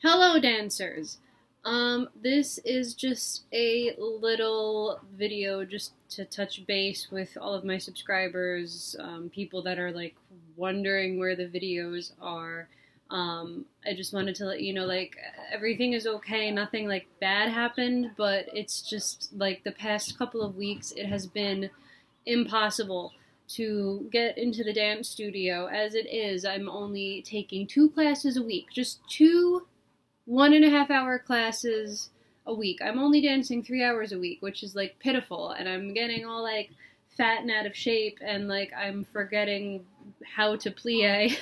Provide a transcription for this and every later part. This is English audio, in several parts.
Hello dancers! This is just a little video just to touch base with all of my subscribers, people that are like wondering where the videos are. I just wanted to let you know, like, everything is okay, nothing like bad happened, but it's just like the past couple of weeks it has been impossible to get into the dance studio. As it is, I'm only taking 2 classes a week, just two 1.5 hour classes a week. I'm only dancing 3 hours a week, which is like pitiful, and I'm getting all like fat and out of shape, and like I'm forgetting how to plie.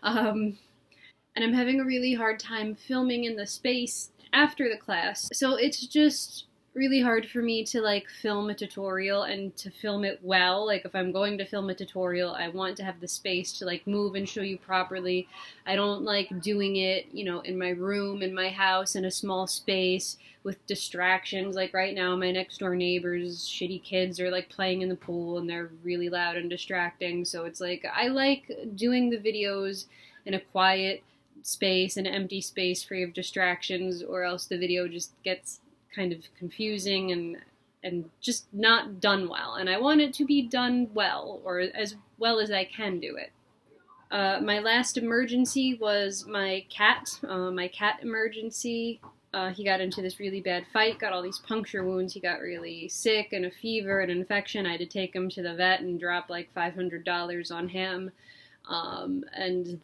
And I'm having a really hard time filming in the space after the class. So it's just really hard for me to like film a tutorial and to film it well. Like if I'm going to film a tutorial, I want to have the space to like move and show you properly. I don't like doing it, you know, in my room, in my house, in a small space with distractions. Like right now, my next door neighbors, shitty kids, are like playing in the pool and they're really loud and distracting. So it's like, I like doing the videos in a quiet space, an empty space free of distractions, or else the video just gets kind of confusing and just not done well. And I want it to be done well, or as well as I can do it. My last emergency was my cat. My cat emergency. He got into this really bad fight, got all these puncture wounds, he got really sick and a fever and an infection. I had to take him to the vet and drop like $500 on him. And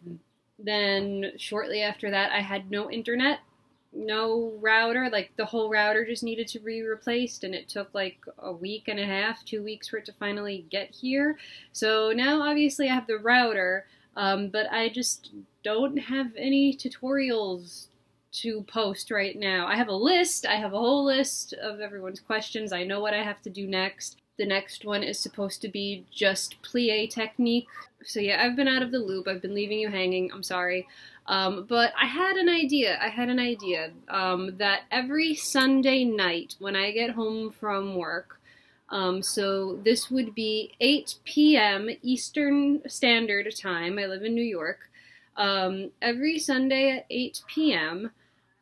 then shortly after that, I had no internet, no router. Like the whole router just needed to be replaced, and it took like a week and a half, 2 weeks for it to finally get here. So now obviously I have the router, but I just don't have any tutorials to post right now. I have a list, I have a whole list of everyone's questions. I know what I have to do next. The next one is supposed to be just plie technique. So yeah, I've been out of the loop. I've been leaving you hanging. I'm sorry. But I had an idea. That every Sunday night when I get home from work, so this would be 8 p.m. Eastern Standard Time. I live in New York. Every Sunday at 8 p.m.,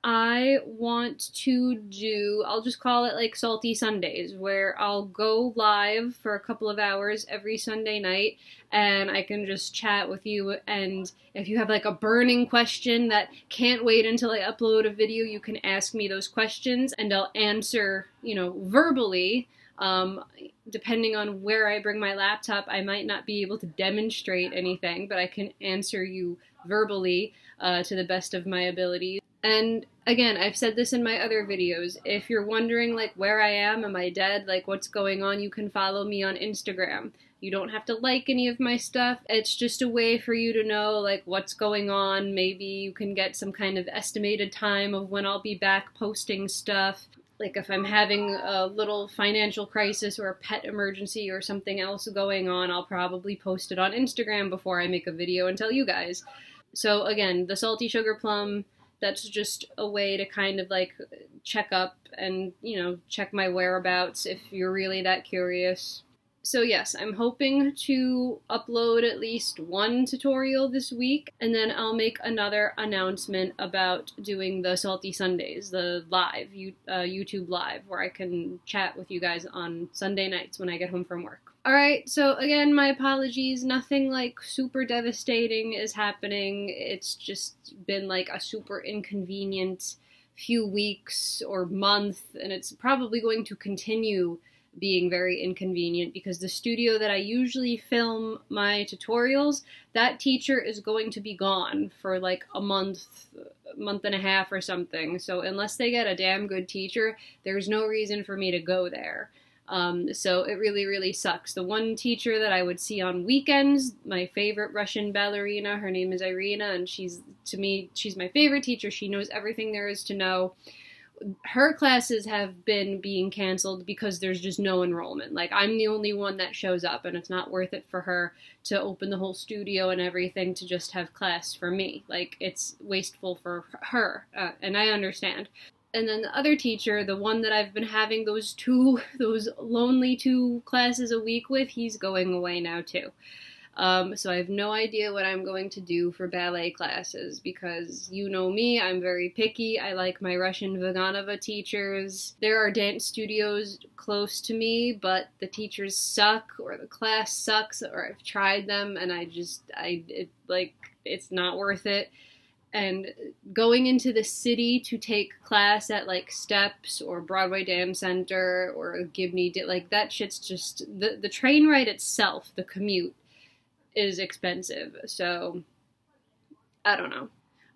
I want to do, I'll just call it like Salty Sundays, where I'll go live for a couple of hours every Sunday night, and I can just chat with you, and if you have like a burning question that can't wait until I upload a video, you can ask me those questions, and I'll answer, you know, verbally. Depending on where I bring my laptop, I might not be able to demonstrate anything, but I can answer you verbally to the best of my abilities. And again, I've said this in my other videos, if you're wondering like where I am I dead, like what's going on, you can follow me on Instagram. You don't have to like any of my stuff. It's just a way for you to know like what's going on. Maybe you can get some kind of estimated time of when I'll be back posting stuff. Like if I'm having a little financial crisis or a pet emergency or something else going on, I'll probably post it on Instagram before I make a video and tell you guys. So again, the Salty Sugar Plum, that's just a way to kind of like check up and, you know, check my whereabouts if you're really that curious. So yes, I'm hoping to upload at least one tutorial this week, and then I'll make another announcement about doing the Salty Sundays, the live, YouTube live, where I can chat with you guys on Sunday nights when I get home from work. Alright, so again, my apologies, nothing like super devastating is happening. It's just been like a super inconvenient few weeks or month, and it's probably going to continue being very inconvenient because the studio that I usually film my tutorials, that teacher is going to be gone for like a month and a half or something. So unless they get a damn good teacher, there's no reason for me to go there. So it really, really sucks. The one teacher that I would see on weekends, my favorite Russian ballerina, her name is Irina, and to me, she's my favorite teacher. She knows everything there is to know. Her classes have been being canceled because there's just no enrollment. Like, I'm the only one that shows up, and it's not worth it for her to open the whole studio and everything to just have class for me. Like, it's wasteful for her, and I understand. And then the other teacher, the one that I've been having those lonely 2 classes a week with, he's going away now too. So I have no idea what I'm going to do for ballet classes because you know me, I'm very picky. I like my Russian Vaganova teachers. There are dance studios close to me, but the teachers suck or the class sucks or I've tried them and it's not worth it. And going into the city to take class at like Steps or Broadway Dance Center or Gibney, like that shit's just, the train ride itself, the commute, is expensive. So, I don't know.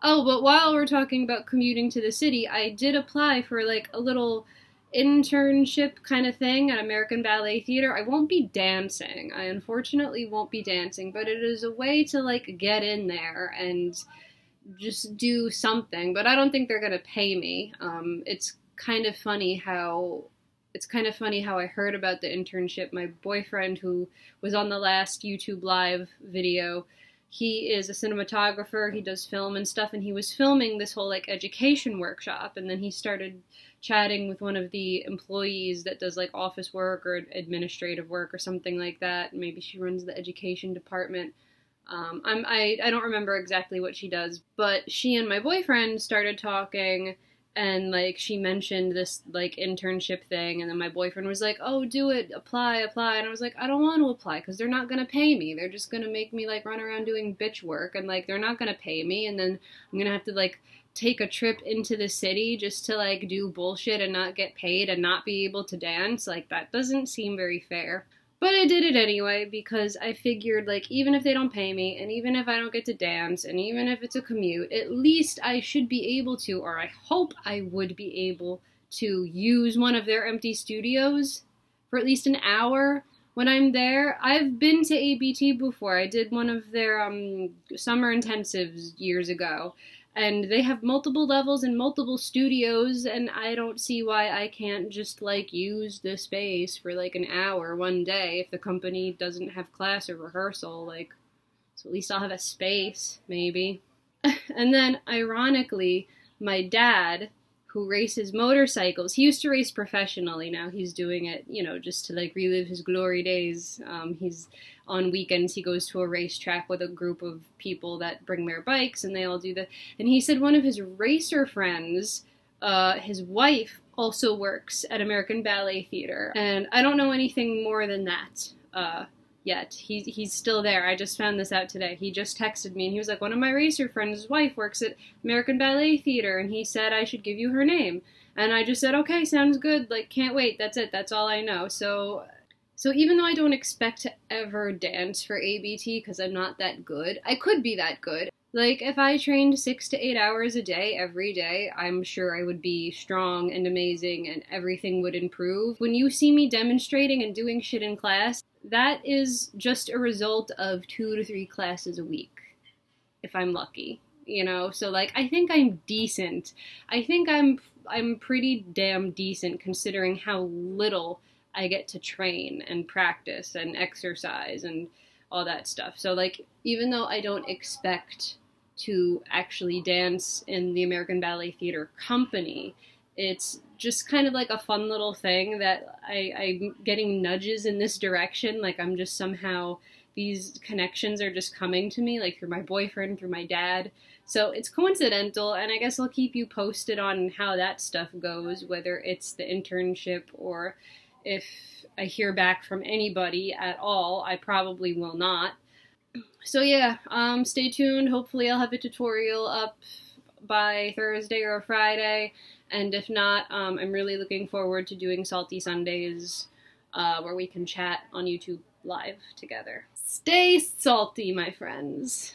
Oh, but while we're talking about commuting to the city, I did apply for like a little internship kind of thing at American Ballet Theater. I won't be dancing. I unfortunately won't be dancing, but it is a way to like get in there and just do something, but I don't think they're gonna pay me. It's kind of funny how I heard about the internship. My boyfriend, who was on the last YouTube live video, he is a cinematographer, he does film and stuff, and he was filming this whole like education workshop, and then he started chatting with one of the employees that does like office work or administrative work or something like that. Maybe she runs the education department. I don't remember exactly what she does, but she and my boyfriend started talking, and like she mentioned this like internship thing, and then my boyfriend was like, oh, do it, apply, and I was like, I don't want to apply because they're not gonna pay me. They're just gonna make me like run around doing bitch work, and like they're not gonna pay me, and then I'm gonna have to like take a trip into the city just to like do bullshit and not get paid and not be able to dance. Like that doesn't seem very fair. But I did it anyway because I figured, like, even if they don't pay me, and even if I don't get to dance, and even if it's a commute, at least I should be able to, or I hope I would be able to use one of their empty studios for at least an hour when I'm there. I've been to ABT before. I did one of their summer intensives years ago. And they have multiple levels and multiple studios, and I don't see why I can't just, like, use the space for, like, an hour one day if the company doesn't have class or rehearsal, like, so at least I'll have a space, maybe. And then, ironically, my dad, who races motorcycles, he used to race professionally, now he's doing it, you know, just to, like, relive his glory days. He's on weekends, he goes to a racetrack with a group of people that bring their bikes, and they all do that. And he said one of his racer friends, his wife also works at American Ballet Theater. And I don't know anything more than that yet. He's still there. I just found this out today. He just texted me, and he was like, one of my racer friends' wife works at American Ballet Theater, and he said I should give you her name. And I just said, okay, sounds good. Like, can't wait. That's it. That's all I know. So even though I don't expect to ever dance for ABT because I'm not that good, I could be that good. Like, if I trained 6 to 8 hours a day every day, I'm sure I would be strong and amazing and everything would improve. When you see me demonstrating and doing shit in class, that is just a result of 2 to 3 classes a week, if I'm lucky, you know? So, like, I think I'm decent. I think I'm pretty damn decent considering how little I get to train and practice and exercise and all that stuff. So, like, even though I don't expect to actually dance in the American Ballet Theater company, it's just kind of like a fun little thing that I'm getting nudges in this direction. Like, I'm just somehow, these connections are just coming to me, like through my boyfriend, through my dad. So it's coincidental, and I guess I'll keep you posted on how that stuff goes, whether it's the internship or if I hear back from anybody at all. I probably will not. So yeah, stay tuned. Hopefully I'll have a tutorial up by Thursday or Friday, and if not, I'm really looking forward to doing Salty Sundays, where we can chat on YouTube live together. Stay salty, my friends.